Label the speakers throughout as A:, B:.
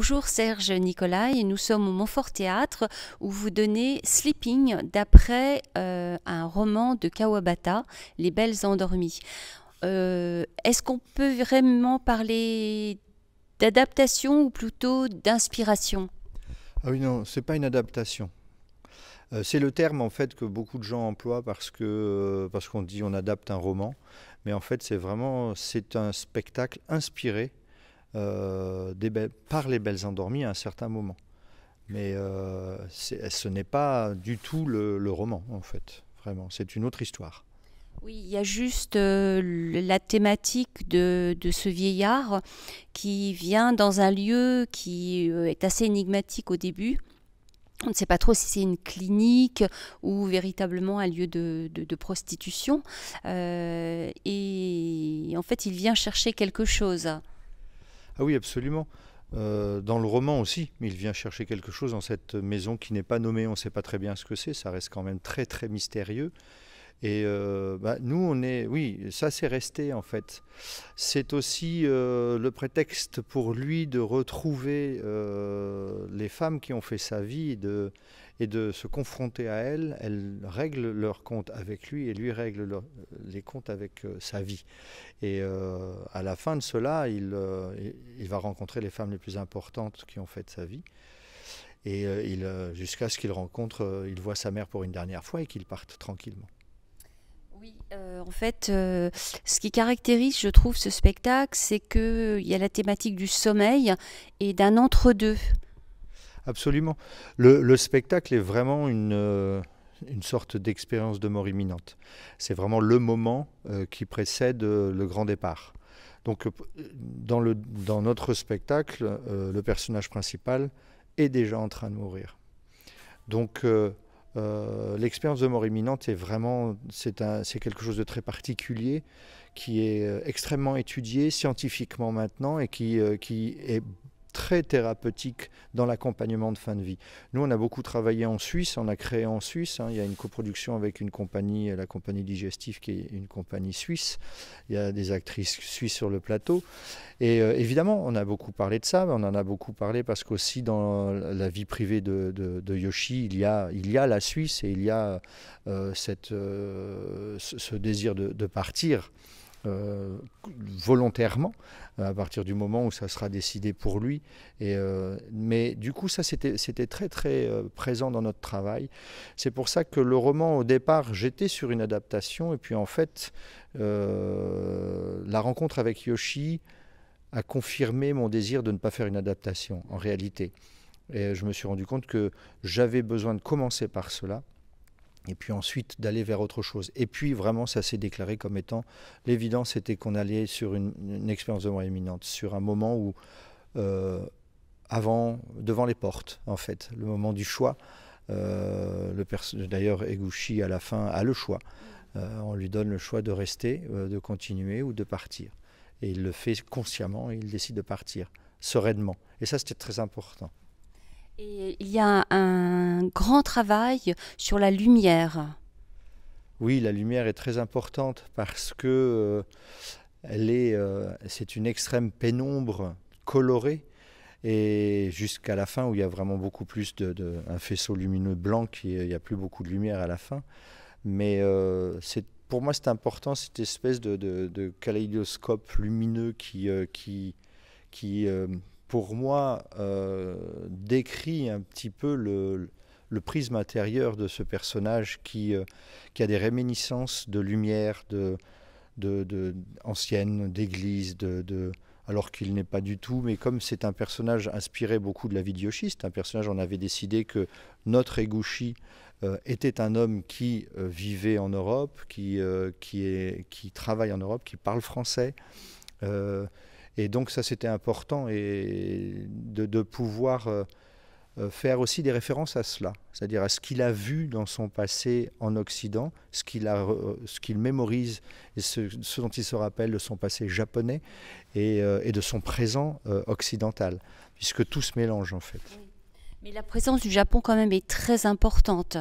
A: Bonjour Serge Nicolai, nous sommes au Montfort Théâtre où vous donnez Sleeping d'après un roman de Kawabata, Les Belles Endormies. Est-ce qu'on peut vraiment parler d'adaptation ou plutôt d'inspiration?
B: Ah oui, non, c'est pas une adaptation. C'est le terme en fait que beaucoup de gens emploient parce qu'on dit on adapte un roman, mais en fait c'est un spectacle inspiré par les Belles Endormies à un certain moment. Mais ce n'est pas du tout le roman en fait, vraiment, c'est une autre histoire.
A: Oui, il y a juste la thématique de ce vieillard qui vient dans un lieu qui est assez énigmatique au début. On ne sait pas trop si c'est une clinique ou véritablement un lieu de prostitution. Et en fait, il vient chercher quelque chose.
B: Ah oui, absolument. Dans le roman aussi, il vient chercher quelque chose dans cette maison qui n'est pas nommée, on ne sait pas très bien ce que c'est, ça reste quand même très très mystérieux. Et nous, oui, ça c'est resté en fait. C'est aussi le prétexte pour lui de retrouver les femmes qui ont fait sa vie et de se confronter à elles. Elles règlent leurs comptes avec lui et lui règle les comptes avec sa vie. Et à la fin de cela, il va rencontrer les femmes les plus importantes qui ont fait de sa vie. Et jusqu'à ce il voit sa mère pour une dernière fois et qu'il parte tranquillement.
A: Oui, en fait, ce qui caractérise, je trouve, ce spectacle, c'est qu'il y a la thématique du sommeil et d'un entre-deux.
B: Absolument. Le spectacle est vraiment une sorte d'expérience de mort imminente. C'est vraiment le moment qui précède le grand départ. Donc, dans notre spectacle, le personnage principal est déjà en train de mourir. Donc, l'expérience de mort imminente c'est quelque chose de très particulier qui est extrêmement étudié scientifiquement maintenant et qui est très thérapeutique dans l'accompagnement de fin de vie. Nous, on a beaucoup travaillé en Suisse, on a créé en Suisse, il y a une coproduction avec une compagnie, la compagnie Digestif, qui est une compagnie suisse. Il y a des actrices suisses sur le plateau. Et évidemment, on a beaucoup parlé de ça, mais on en a beaucoup parlé parce qu'aussi dans la vie privée de Yoshi, il y a la Suisse et il y a ce désir de partir volontairement à partir du moment où ça sera décidé pour lui. Mais du coup, ça c'était très très présent dans notre travail. C'est pour ça que le roman, au départ, j'étais sur une adaptation et puis en fait, la rencontre avec Yoshi a confirmé mon désir de ne pas faire une adaptation en réalité. Et je me suis rendu compte que j'avais besoin de commencer par cela et puis ensuite d'aller vers autre chose. Et puis vraiment, ça s'est déclaré comme étant l'évidence, c'était qu'on allait sur une expérience de mort imminente, sur un moment où, devant les portes, en fait, le moment du choix. D'ailleurs, Eguchi, à la fin, a le choix. On lui donne le choix de rester, de continuer ou de partir. Et il le fait consciemment et il décide de partir, sereinement. Et ça, c'était très important.
A: Et il y a un grand travail sur la lumière.
B: Oui, la lumière est très importante parce que c'est une extrême pénombre colorée et jusqu'à la fin où il y a vraiment beaucoup plus un faisceau lumineux blanc, il n'y a plus beaucoup de lumière à la fin. Mais pour moi, c'est important cette espèce de kaléidoscope lumineux qui pour moi, décrit un petit peu le prisme intérieur de ce personnage qui a des réminiscences de lumière, ancienne, d'église, alors qu'il n'est pas du tout. Mais comme c'est un personnage inspiré beaucoup de la vie de Yoshi, c'est un personnage, on avait décidé que notre Eguchi était un homme qui vivait en Europe, qui travaille en Europe, qui parle français. Et donc ça, c'était important et de pouvoir faire aussi des références à cela, c'est-à-dire à ce qu'il a vu dans son passé en Occident, ce qu'il mémorise et ce dont il se rappelle de son passé japonais et de son présent occidental, puisque tout se mélange en fait.
A: Oui. Mais la présence du Japon quand même est très importante.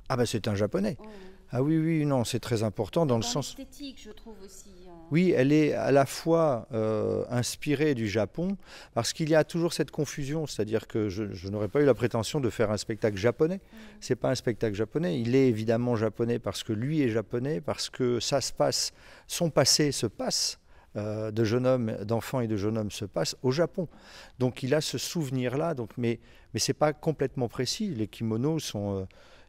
B: Ah ben c'est un japonais. Ah oui, oui, non, c'est très important dans le
A: Dans
B: sens...
A: l'esthétique, je trouve aussi.
B: Oui, elle est à la fois inspirée du Japon, parce qu'il y a toujours cette confusion, c'est-à-dire que je n'aurais pas eu la prétention de faire un spectacle japonais. C'est pas un spectacle japonais, il est évidemment japonais parce que lui est japonais, parce que ça se passe, son passé se passe, de jeune homme, d'enfant et de jeune homme se passe au Japon. Donc il a ce souvenir-là, mais c'est pas complètement précis. Les kimonos sont...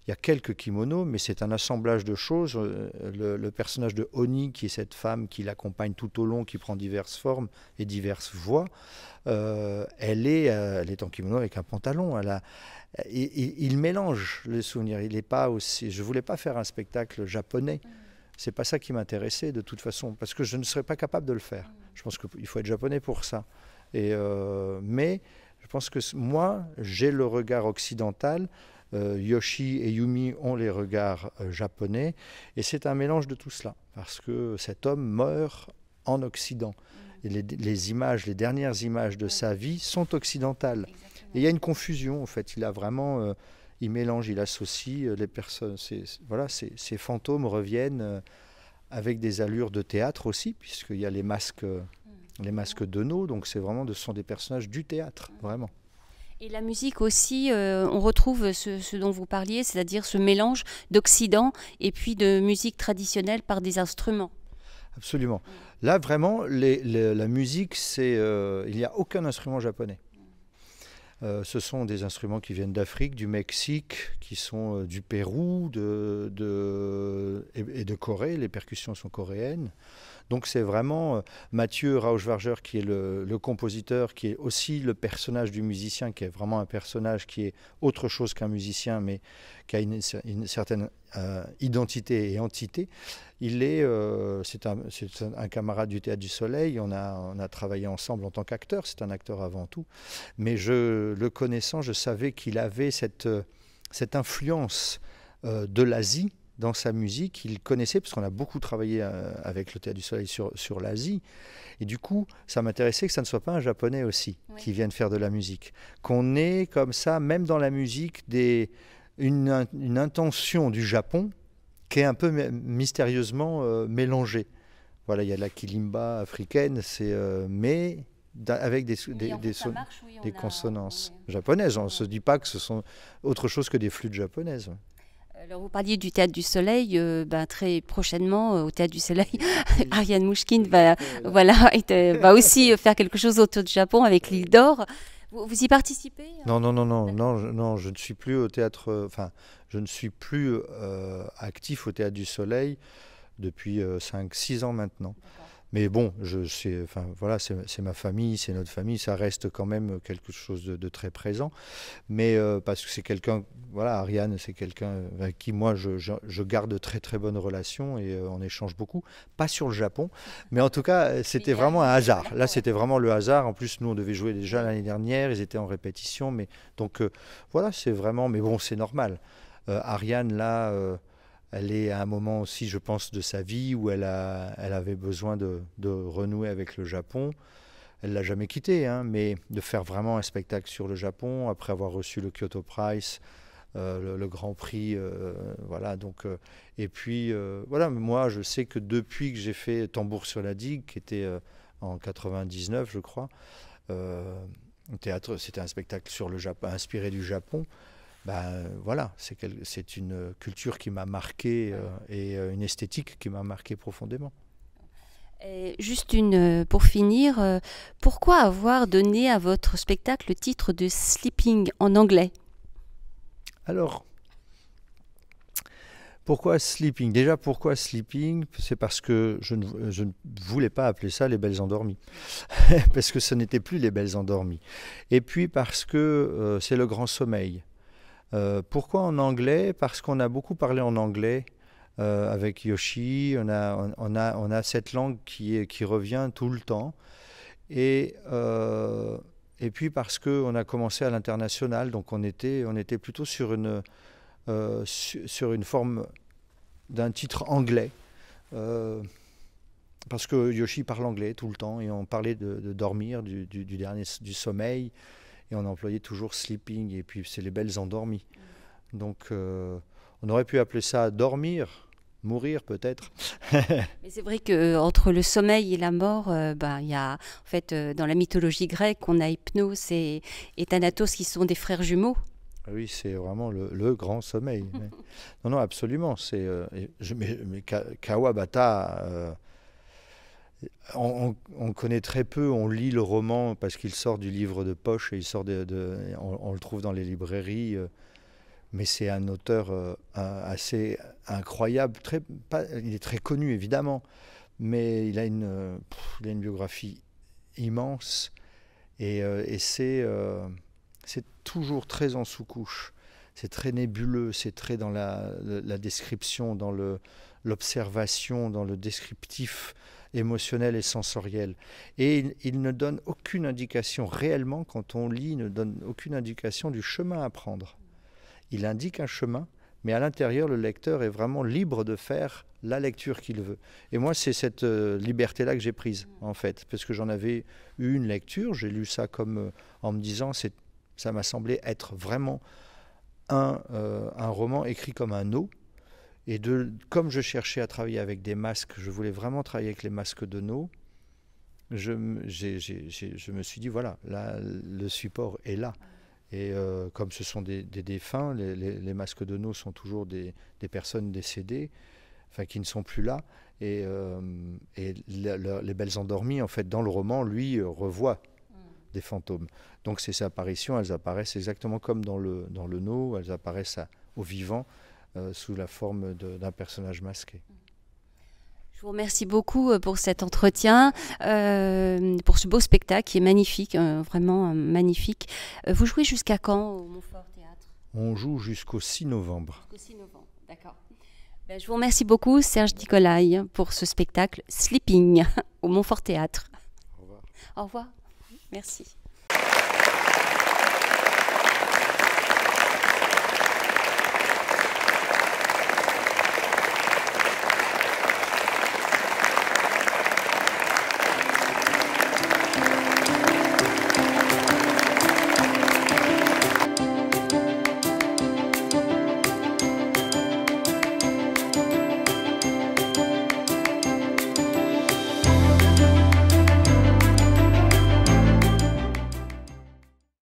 B: il y a quelques kimonos, mais c'est un assemblage de choses. Le personnage de Oni, qui est cette femme qui l'accompagne tout au long, qui prend diverses formes et diverses voix, elle est en kimono avec un pantalon. Il mélange les souvenirs. Il est pas aussi. Je voulais pas faire un spectacle japonais. C'est pas ça qui m'intéressait de toute façon, parce que je ne serais pas capable de le faire. Je pense qu'il faut être japonais pour ça. Mais je pense que moi, j'ai le regard occidental. Yoshi et Yumi ont les regards japonais, et c'est un mélange de tout cela, parce que cet homme meurt en Occident. Et les images, les dernières images de sa vie sont occidentales. Et il y a une confusion, en fait. Il a vraiment, il mélange, il associe les personnes. Voilà, ces fantômes reviennent avec des allures de théâtre aussi, puisqu'il y a les masques de No, donc ce sont des personnages du théâtre, vraiment.
A: Et la musique aussi, on retrouve ce dont vous parliez, c'est-à-dire ce mélange d'Occident et puis de musique traditionnelle par des instruments.
B: Absolument. Là, vraiment, la musique, il n'y a aucun instrument japonais. Ce sont des instruments qui viennent d'Afrique, du Mexique, qui sont du Pérou et de Corée. Les percussions sont coréennes. Donc c'est vraiment Mathieu Rauschwager qui est le compositeur, qui est aussi le personnage du musicien, qui est vraiment un personnage qui est autre chose qu'un musicien, mais qui a une certaine identité et entité. C'est un camarade du Théâtre du Soleil, on a travaillé ensemble en tant qu'acteur, c'est un acteur avant tout, mais le connaissant, je savais qu'il avait cette influence de l'Asie, dans sa musique, il connaissait, parce qu'on a beaucoup travaillé avec le Théâtre du Soleil sur l'Asie, et du coup, ça m'intéressait que ça ne soit pas un japonais aussi qui vienne faire de la musique. Qu'on ait comme ça, même dans la musique, une intention du Japon qui est un peu mystérieusement mélangée. Voilà, il y a la kilimba africaine, mais avec des consonances japonaises. On ne se dit pas que ce sont autre chose que des flûtes japonaises.
A: Alors vous parliez du Théâtre du Soleil, très prochainement au Théâtre du Soleil, Ariane Mouchkine va aussi faire quelque chose autour du Japon avec l'île d'Or. Vous y participez?
B: Non, je ne suis plus au théâtre, je ne suis plus actif au Théâtre du Soleil depuis 5-6 ans maintenant. Mais bon, c'est ma famille, c'est notre famille, ça reste quand même quelque chose de très présent. Mais parce que c'est quelqu'un, voilà, Ariane, c'est quelqu'un avec qui moi je garde de très très bonnes relations et on échange beaucoup. Pas sur le Japon, mais en tout cas, c'était vraiment un hasard. Là, c'était vraiment le hasard. En plus, nous, on devait jouer déjà l'année dernière, ils étaient en répétition. Mais donc, voilà, c'est vraiment. Mais bon, c'est normal. Ariane, là. Elle est à un moment aussi, je pense, de sa vie où elle avait besoin de renouer avec le Japon. Elle ne l'a jamais quitté, hein, mais de faire vraiment un spectacle sur le Japon, après avoir reçu le Kyoto Prize, le Grand Prix, voilà. Donc, et puis, voilà, moi, je sais que depuis que j'ai fait Tambour sur la digue, qui était en 99, je crois, théâtre, c'était un spectacle sur le Japon, inspiré du Japon. Voilà, c'est une culture qui m'a marqué et une esthétique qui m'a marqué profondément.
A: Et juste pour finir, pourquoi avoir donné à votre spectacle le titre de Sleeping en anglais?
B: Alors, pourquoi Sleeping? Déjà, pourquoi Sleeping? C'est parce que je ne voulais pas appeler ça les Belles Endormies. Parce que ce n'était plus les Belles Endormies. Et puis parce que c'est le grand sommeil. Pourquoi en anglais? Parce qu'on a beaucoup parlé en anglais avec Yoshi. On a cette langue qui revient tout le temps. Et puis parce qu'on a commencé à l'international, donc on était plutôt sur une forme d'un titre anglais. Parce que Yoshi parle anglais tout le temps et on parlait de dormir, du sommeil. Et on employait toujours sleeping, et puis c'est les belles endormies. Donc on aurait pu appeler ça dormir, mourir peut-être.
A: Mais c'est vrai qu'entre le sommeil et la mort, il y a, en fait, dans la mythologie grecque, on a Hypnos et Thanatos qui sont des frères jumeaux.
B: Oui, c'est vraiment le grand sommeil. Non, non, absolument. Kawabata, on connaît très peu, on lit le roman parce qu'il sort du livre de poche et on le trouve dans les librairies. Mais c'est un auteur assez incroyable. Il est très connu, évidemment, mais il a une biographie immense et c'est toujours très en sous-couche. C'est très nébuleux, c'est très dans la description, dans l'observation, dans le descriptif émotionnel et sensoriel. Et il ne donne aucune indication, réellement, quand on lit, il ne donne aucune indication du chemin à prendre. Il indique un chemin, mais à l'intérieur, le lecteur est vraiment libre de faire la lecture qu'il veut. Et moi, c'est cette liberté-là que j'ai prise, en fait, parce que j'en avais eu une lecture, j'ai lu ça comme en me disant, ça m'a semblé être vraiment un roman écrit comme un No. Et comme je cherchais à travailler avec des masques, je voulais vraiment travailler avec les masques de No. Je me suis dit, voilà, là, le support est là. Et comme ce sont des défunts, les masques de No sont toujours des personnes décédées, enfin qui ne sont plus là. Et les belles endormies, en fait, dans le roman, lui, revoit des fantômes. Donc ces apparitions, elles apparaissent exactement comme dans le No, elles apparaissent au vivant sous la forme d'un personnage masqué.
A: Je vous remercie beaucoup pour cet entretien, pour ce beau spectacle qui est magnifique, vraiment magnifique. Vous jouez jusqu'à quand au Montfort Théâtre?
B: On joue jusqu'au 6 novembre.
A: Jusqu'au 6 novembre, d'accord. Je vous remercie beaucoup, Serge Nicolai, pour ce spectacle Sleeping au Montfort Théâtre.
B: Au revoir.
A: Au revoir. Merci.